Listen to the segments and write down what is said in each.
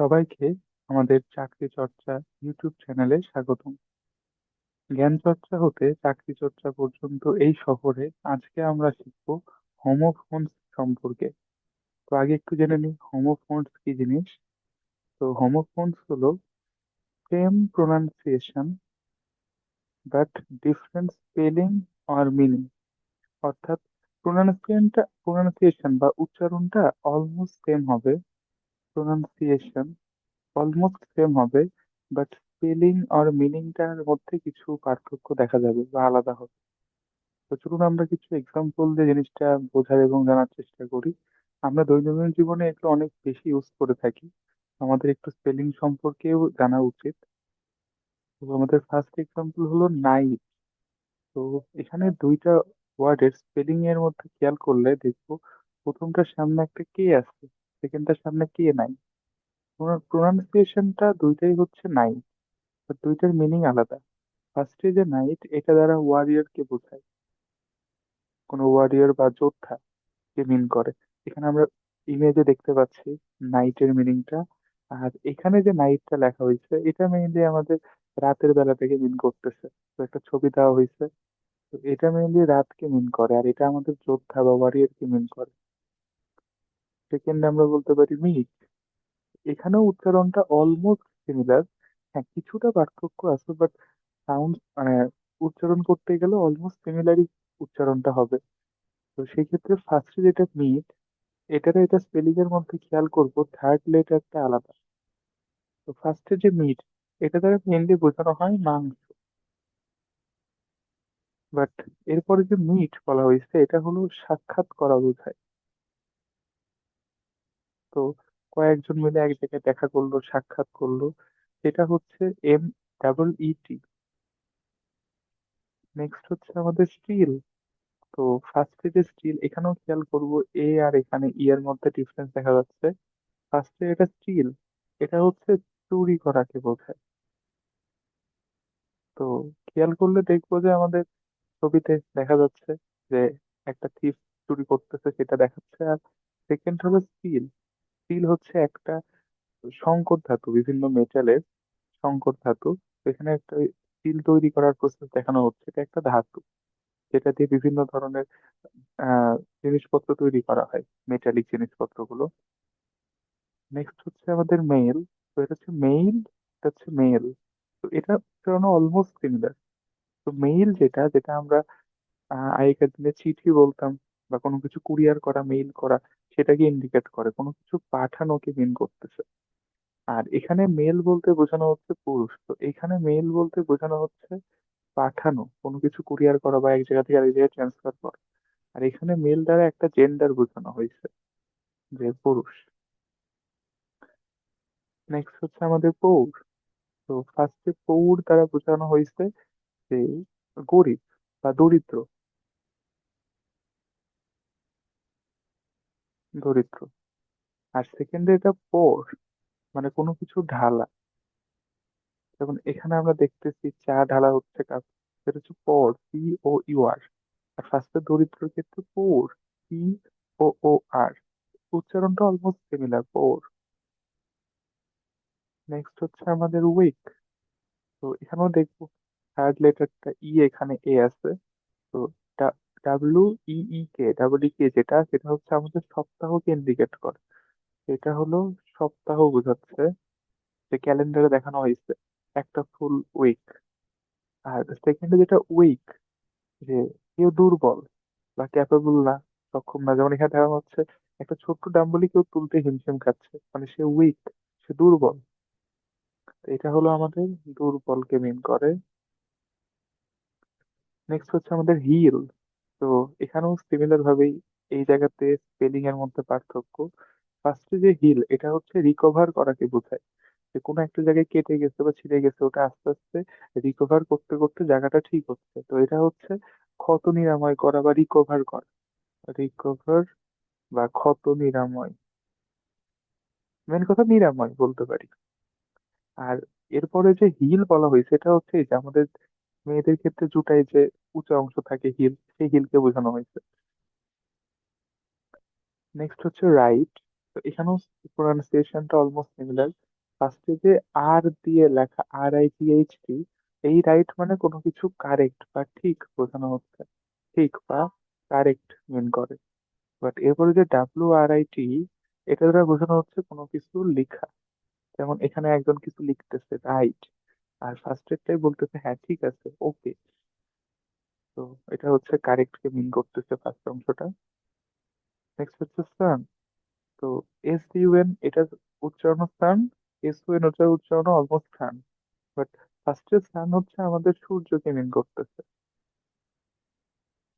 সবাইকে আমাদের চাকরি চর্চা ইউটিউব চ্যানেলে স্বাগতম। জ্ঞান চর্চা হতে চাকরি চর্চা পর্যন্ত এই শহরে আজকে আমরা শিখবো হোমোফোনস সম্পর্কে। তো আগে একটু জেনে নিই হোমোফোনস কি জিনিস। তো হোমোফোনস হলো same pronunciation but different spelling আর মিনিং। অর্থাৎ প্রোনাউন্সিয়েশন বা উচ্চারণটা অলমোস্ট সেম হবে, প্রোনাউন্সিয়েশন অলমোস্ট সেম হবে, বাট স্পেলিং আর মিনিংটার মধ্যে কিছু পার্থক্য দেখা যাবে বা আলাদা হবে। তো চলুন আমরা কিছু এক্সাম্পল দিয়ে জিনিসটা বোঝার এবং জানার চেষ্টা করি। আমরা দৈনন্দিন জীবনে এগুলো অনেক বেশি ইউজ করে থাকি, আমাদের একটু স্পেলিং সম্পর্কেও জানা উচিত। তো আমাদের ফার্স্ট এক্সাম্পল হলো নাইট। তো এখানে দুইটা ওয়ার্ডের স্পেলিং এর মধ্যে খেয়াল করলে দেখবো প্রথমটার সামনে একটা কে আছে, সেকেন্ডটার সামনে কে নাই। প্রোনাউন্সিয়েশনটা দুইটাই হচ্ছে নাই, বাট দুইটার মিনিং আলাদা। ফার্স্টে যে নাইট, এটা দ্বারা ওয়ারিয়র কে বোঝায়, কোনো ওয়ারিয়র বা যোদ্ধা কে মিন করে। এখানে আমরা ইমেজে দেখতে পাচ্ছি নাইটের মিনিংটা। আর এখানে যে নাইটটা লেখা হয়েছে এটা মেইনলি আমাদের রাতের বেলা থেকে মিন করতেছে। তো একটা ছবি দেওয়া হয়েছে, তো এটা মেইনলি রাতকে মিন করে, আর এটা আমাদের যোদ্ধা বা ওয়ারিয়র কে মিন করে। সেকেন্ড আমরা বলতে পারি মিট। এখানেও উচ্চারণটা অলমোস্ট সিমিলার, হ্যাঁ কিছুটা পার্থক্য আছে, বাট সাউন্ড মানে উচ্চারণ করতে গেলে অলমোস্ট সিমিলারই উচ্চারণটা হবে। তো সেই ক্ষেত্রে ফার্স্টে যেটা মিট, এটা স্পেলিং এর মধ্যে খেয়াল করব থার্ড লেটারটা আলাদা। তো ফার্স্টে যে মিট, এটা দ্বারা মেনলি বোঝানো হয় মাংস, বাট এরপরে যে মিট বলা হয়েছে এটা হলো সাক্ষাৎ করা বোঝায়। তো কয়েকজন মিলে এক জায়গায় দেখা করলো, সাক্ষাৎ করলো, সেটা হচ্ছে MEET। নেক্সট হচ্ছে আমাদের স্টিল। তো ফার্স্টে যে স্টিল, এখানেও খেয়াল করব এ আর এখানে ই এর মধ্যে ডিফারেন্স দেখা যাচ্ছে। ফার্স্টে এটা স্টিল, এটা হচ্ছে চুরি করাকে বোঝায়। তো খেয়াল করলে দেখবো যে আমাদের ছবিতে দেখা যাচ্ছে যে একটা থিফ চুরি করতেছে, সেটা দেখাচ্ছে। আর সেকেন্ড হলো স্টিল। স্টিল হচ্ছে একটা সংকর ধাতু, বিভিন্ন মেটালের সংকর ধাতু। তো এখানে একটা স্টিল তৈরি করার প্রসেস দেখানো হচ্ছে, এটা একটা ধাতু যেটা দিয়ে বিভিন্ন ধরনের জিনিসপত্র তৈরি করা হয়, মেটালিক জিনিসপত্রগুলো। নেক্সট হচ্ছে আমাদের মেইল। তো এটা হচ্ছে মেইল, এটা হচ্ছে মেল। তো এটা অলমোস্ট সিমিলার। তো মেইল যেটা যেটা আমরা আগেকার দিনে চিঠি বলতাম, বা কোনো কিছু কুরিয়ার করা, মেইল করা, সেটাকে ইন্ডিকেট করে, কোনো কিছু পাঠানোকে মিন করতেছে। আর এখানে মেল বলতে বোঝানো হচ্ছে পুরুষ, তো এখানে মেল বলতে বোঝানো হচ্ছে পাঠানো, কোনো কিছু কুরিয়ার করা বা এক জায়গা থেকে আরেক জায়গায় ট্রান্সফার করা। আর এখানে মেল দ্বারা একটা জেন্ডার বোঝানো হয়েছে, যে পুরুষ। নেক্সট হচ্ছে আমাদের পৌর। তো ফার্স্টে পৌর দ্বারা বোঝানো হয়েছে যে গরিব বা দরিদ্র, দরিদ্র। আর সেকেন্ডে এটা পোর, মানে কোনো কিছু ঢালা। যেমন এখানে আমরা দেখতেছি চা ঢালা হচ্ছে কাপ, সেটা হচ্ছে পোর, POUR। আর ফার্স্টে দরিদ্র ক্ষেত্রে পোর, POOR। উচ্চারণটা অলমোস্ট সিমিলার, পোর। নেক্সট হচ্ছে আমাদের উইক। তো এখানেও দেখবো থার্ড লেটারটা ই, এখানে এ আছে। তো WEEK যেটা, সেটা হচ্ছে আমাদের সপ্তাহকে ইন্ডিকেট করে। এটা হলো সপ্তাহ বোঝাচ্ছে, যে ক্যালেন্ডারে দেখানো হয়েছে একটা ফুল উইক। আর সেকেন্ডে যেটা উইক, যে কেউ দুর্বল বা ক্যাপেবল না, সক্ষম না। যেমন এখানে দেখানো হচ্ছে একটা ছোট্ট ডাম্বলি কেউ তুলতে হিমশিম খাচ্ছে, মানে সে উইক, সে দুর্বল। তো এটা হলো আমাদের দুর্বলকে মিন করে। নেক্সট হচ্ছে আমাদের হিল। তো এখানেও সিমিলার ভাবেই এই জায়গাতে স্পেলিং এর মধ্যে পার্থক্য। ফার্স্টে যে হিল, এটা হচ্ছে রিকভার করাকে বোঝায়, যে কোনো একটা জায়গায় কেটে গেছে বা ছিঁড়ে গেছে, ওটা আস্তে আস্তে রিকভার করতে করতে জায়গাটা ঠিক হচ্ছে। তো এটা হচ্ছে ক্ষত নিরাময় করা বা রিকভার করা, রিকভার বা ক্ষত নিরাময়, মেন কথা নিরাময় বলতে পারি। আর এরপরে যে হিল বলা হয়েছে, এটা হচ্ছে এই যে আমাদের মেয়েদের ক্ষেত্রে জুতায় যে উঁচু অংশ থাকে হিল, সেই হিলকে বোঝানো হয়েছে। নেক্সট হচ্ছে রাইট। তো এখানেও প্রোনাউন্সিয়েশনটা অলমোস্ট সিমিলার। ফার্স্টে যে আর দিয়ে লেখা, RIGHT, এই রাইট মানে কোনো কিছু কারেক্ট বা ঠিক বোঝানো হচ্ছে, ঠিক বা কারেক্ট মিন করে। বাট এরপরে যে WRIT, এটা দ্বারা বোঝানো হচ্ছে কোনো কিছু লেখা। যেমন এখানে একজন কিছু লিখতেছে, রাইট, আর ফার্স্টেরটাই বলতেছে হ্যাঁ ঠিক আছে, ওকে। তো এটা হচ্ছে কারেক্ট কে মিন করতেছে ফার্স্ট অংশটা। নেক্সট হচ্ছে সান। তো SUN, এটা উচ্চারণ সান, SUN ওটার উচ্চারণ অলমোস্ট সান, বাট ফার্স্টের সান হচ্ছে আমাদের সূর্যকে মিন করতেছে।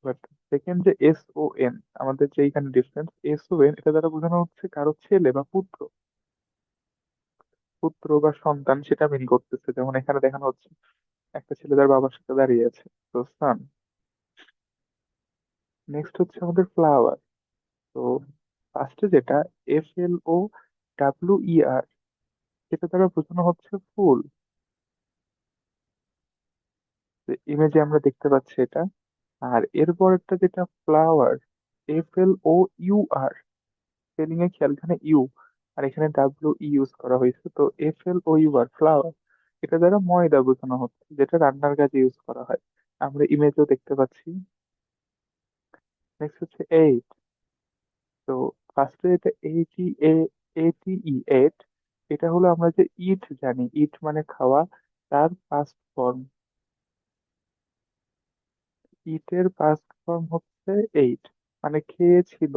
বাট সেকেন্ড যে SON, আমাদের যে এখানে ডিফারেন্স, SON এটা দ্বারা বোঝানো হচ্ছে কারো ছেলে বা পুত্র, পুত্র বা সন্তান সেটা মিন করতেছে। যেমন এখানে দেখানো হচ্ছে একটা ছেলে তার বাবার সাথে দাঁড়িয়ে আছে, তো সান। নেক্সট হচ্ছে আমাদের ফ্লাওয়ার। তো ফার্স্টে যেটা FLOWER, সেটা দ্বারা বোঝানো হচ্ছে ফুল। ইমেজে আমরা দেখতে পাচ্ছি এটা। আর এরপরেরটা যেটা ফ্লাওয়ার, FLOUR, স্পেলিং এ খেয়াল, এখানে ইউ আর এখানে ইউজ করা হয়েছে, তো FLOUR ফ্লাওয়ার, এটা দ্বারা ময়দা বোঝানো হচ্ছে, যেটা রান্নার কাজে ইউজ করা হয়, আমরা ইমেজেও দেখতে পাচ্ছি। নেক্সট হচ্ছে এইট। তো ফার্স্টে এটা ATE, এটা হলো আমরা যে ইট জানি, ইট মানে খাওয়া, তার পাস্ট ফর্ম। ইটের পাস্ট ফর্ম হচ্ছে এইট, মানে খেয়েছিল।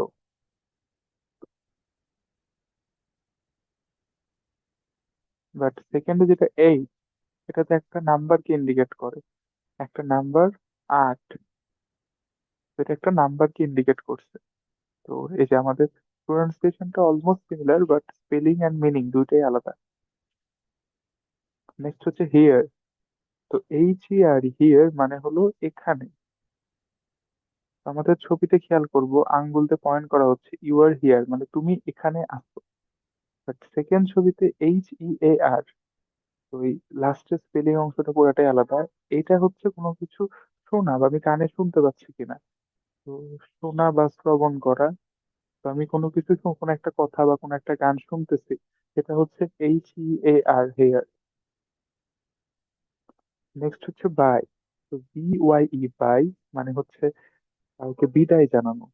বাট সেকেন্ডে যেটা এইট, এটাতে একটা নাম্বারকে ইন্ডিকেট করে, একটা নাম্বার, আট। এটা একটা নাম্বারকে ইন্ডিকেট করছে। তো এই যে আমাদের প্রোনাউন্সিয়েশনটা almost similar, but spelling and meaning দুইটাই আলাদা। নেক্সট হচ্ছে হিয়ার। তো HER, মানে হলো এখানে। তো আমাদের ছবিতে খেয়াল করব, আঙ্গুল দিয়ে পয়েন্ট করা হচ্ছে ইউ আর হিয়ার, মানে তুমি এখানে আসো। বাট সেকেন্ড ছবিতে HEAR, তো এই লাস্টের স্পেলিং অংশটা পুরাটাই আলাদা। এটা হচ্ছে কোনো কিছু শোনা বা আমি কানে শুনতে পাচ্ছি কিনা। তো শোনা বা শ্রবণ করা, তো আমি কোনো কিছু কোনো একটা কথা বা কোনো একটা গান শুনতেছি, সেটা হচ্ছে HEAR, হেয়ার। নেক্সট হচ্ছে বাই। তো BYE, বাই, মানে হচ্ছে কাউকে বিদায় জানানো।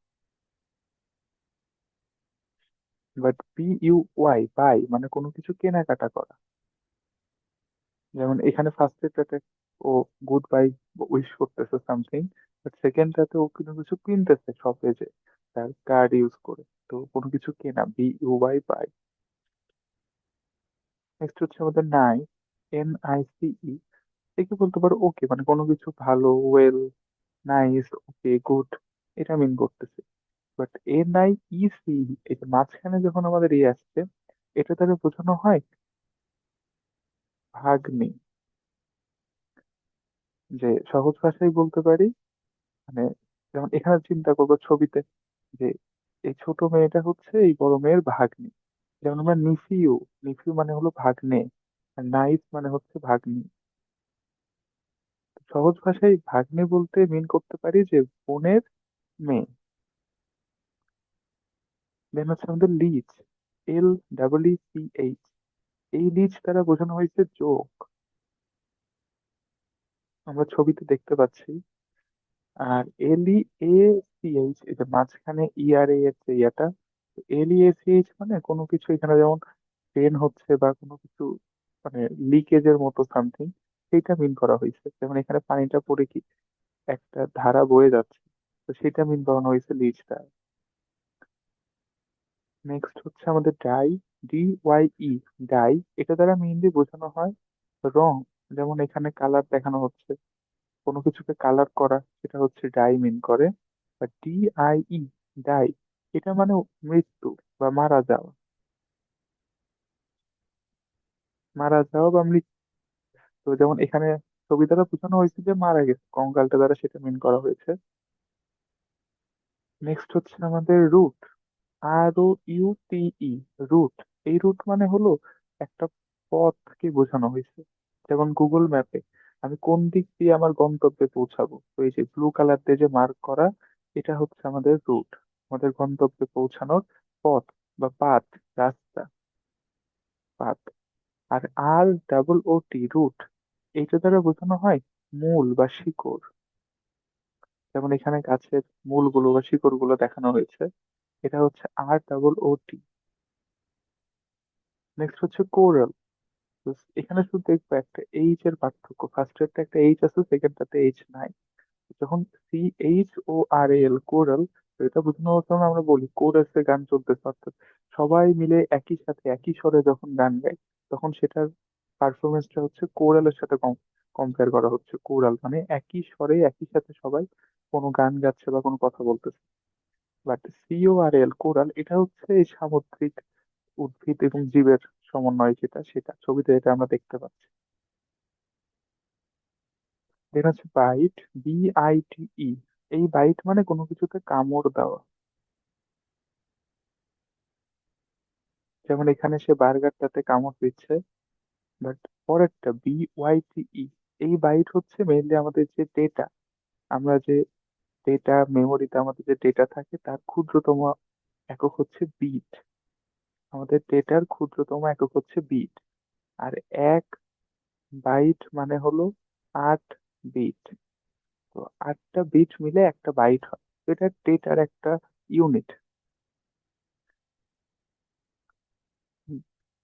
বাট BUY, বাই, মানে কোনো কিছু কেনাকাটা করা। যেমন এখানে ফার্স্টেরটাতে ও গুড বাই উইশ করতেছে সামথিং, বাট সেকেন্ডটাতে ও কোনো কিছু কিনতেছে শপে যে, তার কার্ড ইউজ করে। তো কোনো কিছু কেনা, BUY, বাই। নেক্সট হচ্ছে আমাদের নাই, NICE। একে বলতে পারো ওকে, মানে কোনো কিছু ভালো, ওয়েল, নাইস, ওকে, গুড, এটা মিন করতেছে। বাট NIEC, এই যে মাঝখানে যখন আমাদের আসছে, এটা দ্বারা বোঝানো হয় ভাগ্নি। যে সহজ ভাষায় বলতে পারি, মানে যেমন এখানে চিন্তা করবো ছবিতে, যে এই ছোট মেয়েটা হচ্ছে এই বড় মেয়ের ভাগ্নি। যেমন আমরা নিফিউ, নিফিউ মানে হলো ভাগ্নে, আর নাইস মানে হচ্ছে ভাগ্নি। সহজ ভাষায় ভাগ্নে বলতে মিন করতে পারি যে বোনের মেয়ে। দেন হচ্ছে আমাদের লিচ, LEECH, এই লিচ দ্বারা বোঝানো হয়েছে যোগ, আমরা ছবিতে দেখতে পাচ্ছি। আর LEACH, এই যে মাঝখানে ERA এর যে ইয়াটা, LEACH মানে কোনো কিছু এখানে যেমন ট্রেন হচ্ছে বা কোনো কিছু, মানে লিকেজের মতো সামথিং, সেইটা মিন করা হয়েছে। যেমন এখানে পানিটা পড়ে কি একটা ধারা বয়ে যাচ্ছে, তো সেটা মিন করানো হয়েছে লিচটা। নেক্সট হচ্ছে আমাদের ডাই, DYE, ডাই, এটা দ্বারা মেইনলি বোঝানো হয় রং। যেমন এখানে কালার দেখানো হচ্ছে, কোনো কিছুকে কালার করা, সেটা হচ্ছে ডাই মিন করে। বা DIE, ডাই, এটা মানে মৃত্যু বা মারা যাওয়া, মারা যাওয়া বা মৃত্যু। তো যেমন এখানে ছবি দ্বারা বোঝানো হয়েছে যে মারা গেছে, কঙ্কালটা দ্বারা সেটা মিন করা হয়েছে। নেক্সট হচ্ছে আমাদের রুট, ROUTE, রুট। এই রুট মানে হলো একটা পথকে বোঝানো হয়েছে। যেমন গুগল ম্যাপে আমি কোন দিক দিয়ে আমার গন্তব্যে পৌঁছাবো, তো এই যে ব্লু কালার দিয়ে যে মার্ক করা, এটা হচ্ছে আমাদের রুট, আমাদের গন্তব্যে পৌঁছানোর পথ বা পাথ, রাস্তা, পাথ। আর আর ডাবল ও টি, রুট, এইটা দ্বারা বোঝানো হয় মূল বা শিকড়। যেমন এখানে গাছের মূলগুলো বা শিকড়গুলো দেখানো হয়েছে, এটা হচ্ছে আর ডাবল ও টি। নেক্সট হচ্ছে কোরাল। এখানে শুধু দেখবো একটা এইচ এর পার্থক্য, ফার্স্টেরটা একটা এইচ আছে, সেকেন্ডটাতে এইচ নাই। যখন CHORAL, কোরাল, এটা বোঝানোর জন্য আমরা বলি কোরাসে গান চলতেছে, অর্থাৎ সবাই মিলে একই সাথে একই স্বরে যখন গান গায়, তখন সেটার পারফরমেন্সটা হচ্ছে কোরালের সাথে কম্পেয়ার করা হচ্ছে। কোরাল মানে একই স্বরে একই সাথে সবাই কোনো গান গাচ্ছে বা কোনো কথা বলতেছে। বাট CORAL, কোরাল, এটা হচ্ছে এই সামুদ্রিক উদ্ভিদ এবং জীবের সমন্বয়, যেটা সেটা ছবিতে এটা আমরা দেখতে পাচ্ছি। দেন হচ্ছে বাইট, BITE। এই বাইট মানে কোনো কিছুতে কামড় দেওয়া। যেমন এখানে সে বার্গারটাতে কামড় দিচ্ছে। বাট পরেরটা BYTE, এই বাইট হচ্ছে মেইনলি আমাদের যে ডেটা, আমরা যে ডেটা, মেমোরিতে আমাদের যে ডেটা থাকে তার ক্ষুদ্রতম একক হচ্ছে বিট। আমাদের ডেটার ক্ষুদ্রতম একক হচ্ছে বিট। আর এক বাইট মানে হলো 8 বিট। তো 8টা বিট মিলে একটা বাইট হয়, তো এটা ডেটার একটা ইউনিট।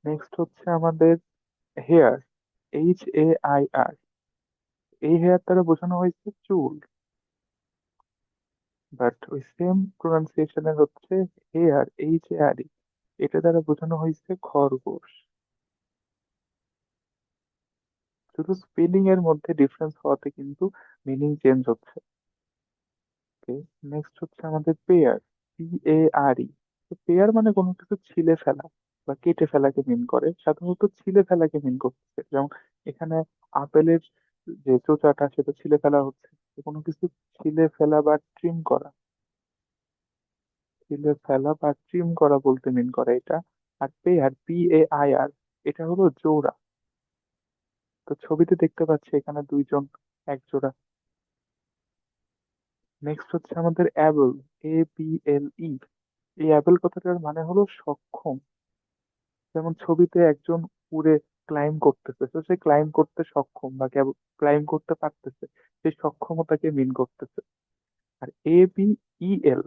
নেক্সট হচ্ছে আমাদের হেয়ার, HAIR। এই হেয়ার দ্বারা বোঝানো হয়েছে চুল। বাট ওই সেম প্রোনাউন্সিয়েশনের হচ্ছে হেয়ার, HARE, এটা দ্বারা বোঝানো হয়েছে খরগোশ। শুধু স্পেলিং এর মধ্যে ডিফারেন্স হওয়াতে কিন্তু মিনিং চেঞ্জ হচ্ছে। ওকে, নেক্সট হচ্ছে আমাদের পেয়ার, PARE। তো পেয়ার মানে কোনো কিছু ছিলে ফেলা বা কেটে ফেলাকে মিন করে, সাধারণত ছিলে ফেলাকে মিন করতেছে। যেমন এখানে আপেলের যে চোচাটা সেটা ছিলে ফেলা হচ্ছে, তো কোনো কিছু ছিলে ফেলা বা ট্রিম করা, ছিলে ফেলা বা ট্রিম করা বলতে মিন করে এটা। আর পেয়ার, PAIR, এটা হলো জোড়া। তো ছবিতে দেখতে পাচ্ছি এখানে দুইজন, এক জোড়া। নেক্সট হচ্ছে আমাদের অ্যাবল, ABLE। এই অ্যাবল কথাটার মানে হলো সক্ষম। যেমন ছবিতে একজন উড়ে ক্লাইম করতেছে, তো সে ক্লাইম করতে সক্ষম বা ক্লাইম করতে পারতেছে, সেই সক্ষমতাকে মিন করতেছে। আর ABEL,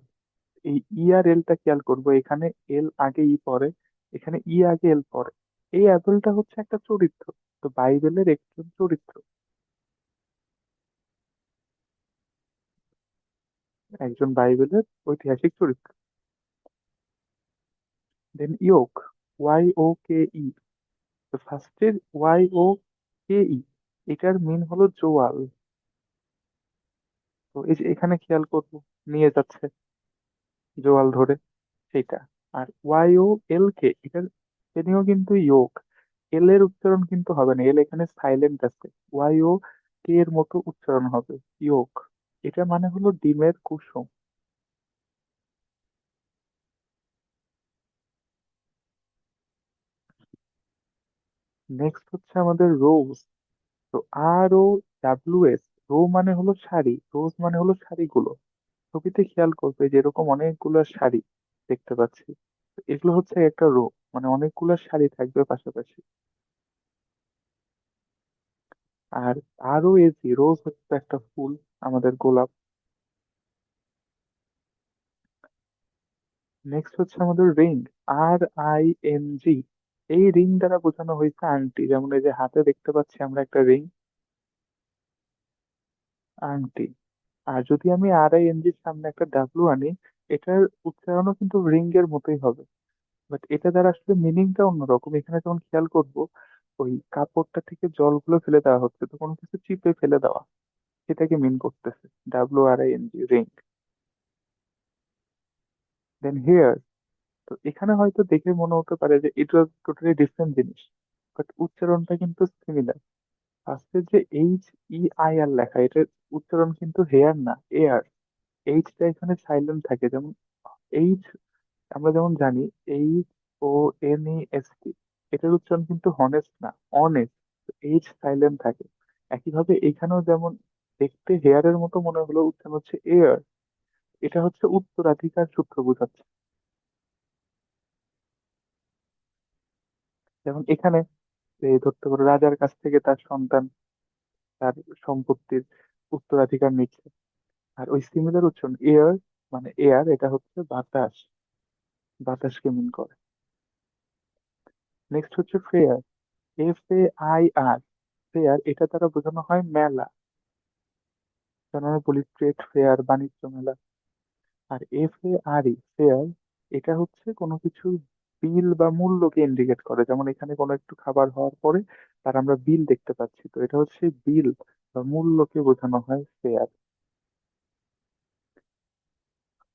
এই ই আর এলটা খেয়াল করবো, এখানে এল আগে ই পরে, এখানে ই আগে এল পরে। এই অ্যাপেলটা হচ্ছে একটা চরিত্র, তো বাইবেলের একজন চরিত্র, একজন বাইবেলের ঐতিহাসিক চরিত্র। দেন ইয়োক, YOKE। তো ফার্স্টের YOKE, এটার মিন হলো জোয়াল। তো এই যে এখানে খেয়াল করবো, নিয়ে যাচ্ছে জোয়াল ধরে, সেটা। আর YOLK, এটার স্পেলিংও কিন্তু ইয়োক, এল এর উচ্চারণ কিন্তু হবে না, এল এখানে সাইলেন্ট আছে, YOK এর মতো উচ্চারণ হবে, ইয়োক। এটা মানে হলো ডিমের কুসুম। নেক্সট হচ্ছে আমাদের রোজ। তো ROWS, রো মানে হলো শাড়ি, রোজ মানে হলো শাড়িগুলো। ছবিতে খেয়াল করবে যে এরকম অনেকগুলো শাড়ি দেখতে পাচ্ছি, তো এগুলো হচ্ছে একটা রো, মানে অনেকগুলো শাড়ি থাকবে পাশাপাশি। আর ROSE, রোজ হচ্ছে একটা ফুল, আমাদের গোলাপ। নেক্সট হচ্ছে আমাদের রিং, RING। এই রিং দ্বারা বোঝানো হয়েছে আংটি, যেমন এই যে হাতে দেখতে পাচ্ছি আমরা একটা রিং, আংটি। আর যদি আমি RING এর সামনে একটা ডাব্লু আনি, এটার উচ্চারণও কিন্তু রিং এর মতোই হবে। বাট এটা দ্বারা আসলে মিনিংটা অন্যরকম। এখানে যেমন খেয়াল করবো, ওই কাপড়টা থেকে জলগুলো ফেলে দেওয়া হচ্ছে, তো কোনো কিছু চিপে ফেলে দেওয়া, সেটাকে মিন করতেছে, WRING, রিং। দেন হেয়ার। তো এখানে হয়তো দেখে মনে হতে পারে যে এটা টোটালি ডিফারেন্ট জিনিস, বাট উচ্চারণটা কিন্তু সিমিলার। ফার্স্টে যে HEIR লেখা, এটার উচ্চারণ কিন্তু হেয়ার না, এয়ার। এইচটা এখানে সাইলেন্ট থাকে, যেমন এইচ, আমরা যেমন জানি HONEST, এটার উচ্চারণ কিন্তু হনেস্ট না, অনেস্ট। এইচ সাইলেন্ট থাকে। একইভাবে এখানেও যেমন দেখতে হেয়ারের মতো মনে হলো, উচ্চারণ হচ্ছে এয়ার। এটা হচ্ছে উত্তরাধিকার সূত্র বোঝাচ্ছে। যেমন এখানে এই ধরতে পারো রাজার কাছ থেকে তার সন্তান তার সম্পত্তির উত্তরাধিকার নিচ্ছে। আর ওই সিমিলার উচ্চারণ এয়ার, মানে এয়ার এটা হচ্ছে বাতাস, বাতাসকে মিন করে। নেক্সট হচ্ছে ফেয়ার, FAIR। ফেয়ার এটা দ্বারা বোঝানো হয় মেলা, যেমন আমরা বলি ট্রেড ফেয়ার, বাণিজ্য মেলা। আর FARE, ফেয়ার, এটা হচ্ছে কোনো কিছুর বিল বা মূল্যকে ইন্ডিকেট করে, যেমন এখানে কোনো একটু খাবার হওয়ার পরে তার আমরা বিল দেখতে পাচ্ছি, তো এটা হচ্ছে বিল বা মূল্যকে বোঝানো হয় ফেয়ার।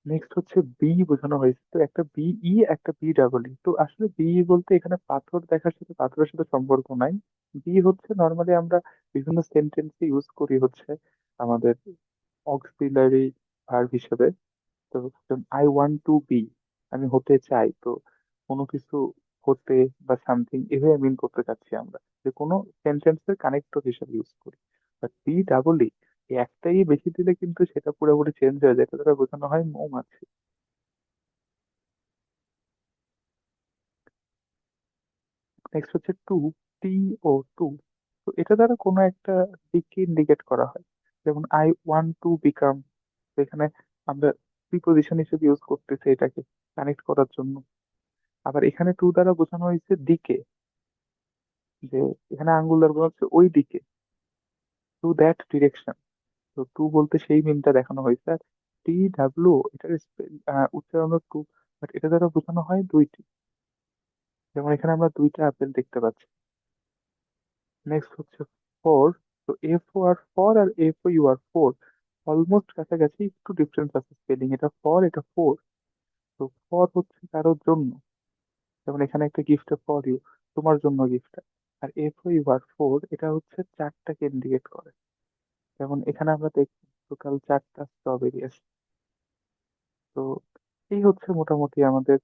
নেক্সট হচ্ছে বি বোঝানো হয়েছে, তো একটা BE একটা BEE, তো আসলে BE বলতে এখানে পাথর দেখার সাথে পাথরের সাথে সম্পর্ক নাই। বি হচ্ছে নর্মালি আমরা বিভিন্ন সেন্টেন্সে ইউজ করি হচ্ছে আমাদের অক্সিলারি ভার্ব হিসেবে। তো আই ওয়ান্ট টু বি, আমি হতে চাই, তো কোনো কিছু হতে বা সামথিং এভাবে মিন করতে চাচ্ছি আমরা, যে কোনো সেন্টেন্সের কানেক্টর হিসেবে ইউজ করি। বাট BEE এই একটাই বেশি দিলে কিন্তু সেটা পুরোপুরি চেঞ্জ হয়ে যায়, এটা দ্বারা বোঝানো হয় মৌমাছি। নেক্সট হচ্ছে টু, TO, তো এটা দ্বারা কোনো একটা দিককে ইন্ডিকেট করা হয়, যেমন আই ওয়ান্ট টু বিকাম, এখানে আমরা প্রিপোজিশন হিসেবে ইউজ করতেছি এটাকে কানেক্ট করার জন্য। আবার এখানে টু দ্বারা বোঝানো হয়েছে দিকে, যে এখানে আঙ্গুল দ্বারা বোঝানো হচ্ছে ওই দিকে, টু দ্যাট ডিরেকশন। তো টু বলতে সেই মিনটা দেখানো হয়েছে। আর এটার উচ্চারণ টু, বাট এটা দ্বারা বোঝানো হয় দুইটি, যেমন এখানে আমরা দুইটা আপেল দেখতে পাচ্ছি। নেক্সট হচ্ছে ফোর, তো FOR আর FOUR, ফোর অলমোস্ট কাছাকাছি, একটু ডিফারেন্স আছে স্পেলিং, এটা ফর এটা ফোর। তো ফর হচ্ছে কারোর জন্য, যেমন এখানে একটা গিফট ফর ইউ, তোমার জন্য গিফট। আর FOUR, এটা হচ্ছে চারটাকে ইন্ডিকেট করে, যেমন এখানে আমরা দেখি টোটাল চারটা স্ট্রবেরি আছে। তো এই হচ্ছে মোটামুটি আমাদের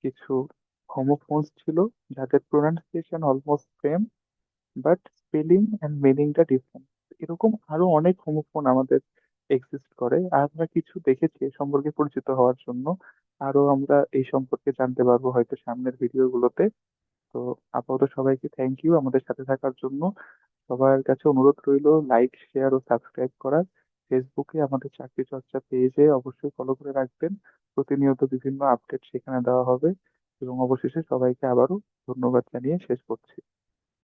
কিছু হোমোফোনস ছিল, যাদের pronunciation almost same, but spelling and মিনিংটা ডিফারেন্ট। এরকম আরো অনেক হোমোফোন আমাদের এক্সিস্ট করে, আর আমরা কিছু দেখেছি এ সম্পর্কে পরিচিত হওয়ার জন্য। আরো আমরা এই সম্পর্কে জানতে পারবো হয়তো সামনের ভিডিওগুলোতে। তো আপাতত সবাইকে থ্যাংক ইউ আমাদের সাথে থাকার জন্য। সবার কাছে অনুরোধ রইলো লাইক, শেয়ার ও সাবস্ক্রাইব করার। ফেসবুকে আমাদের চাকরি চর্চা পেজে অবশ্যই ফলো করে রাখবেন, প্রতিনিয়ত বিভিন্ন আপডেট সেখানে দেওয়া হবে। এবং অবশেষে সবাইকে আবারও ধন্যবাদ জানিয়ে শেষ করছি।